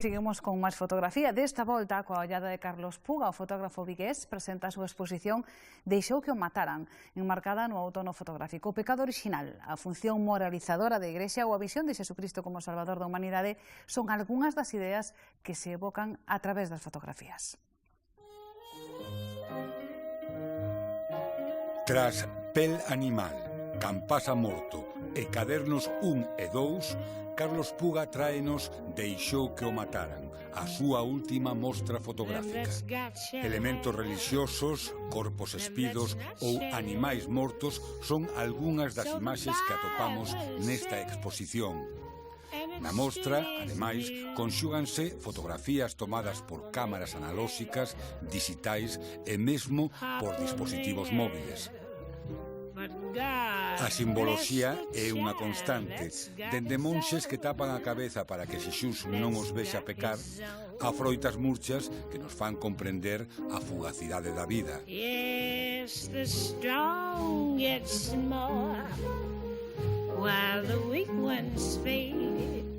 Seguimos con máis fotografía. Desta volta, coa ollada de Carlos Puga, o fotógrafo vigués presenta a súa exposición Deixou que o mataran, enmarcada no outono fotográfico. O pecado original, a función moralizadora da Igrexa ou a visión de Xesucristo como Salvador da humanidade son algunhas das ideas que se evocan a través das fotografías. Tras Pel Animal, Campasa Morto e Cadernos 1 e 2, Carlos Puga tráenos Deixou que o mataran, a súa última mostra fotográfica. Elementos relixiosos, corpos espidos ou animais mortos son algunhas das imaxes que atopamos nesta exposición. Na mostra, ademais, conxúganse fotografías tomadas por cámaras analóxicas, digitais e mesmo por dispositivos móviles. A simboloxía é unha constante, dende monxes que tapan a cabeza para que Xesús non os vexa pecar, a froitas murchas que nos fan comprender a fugacidade da vida. Yes, the strong get small, while the weak ones fade.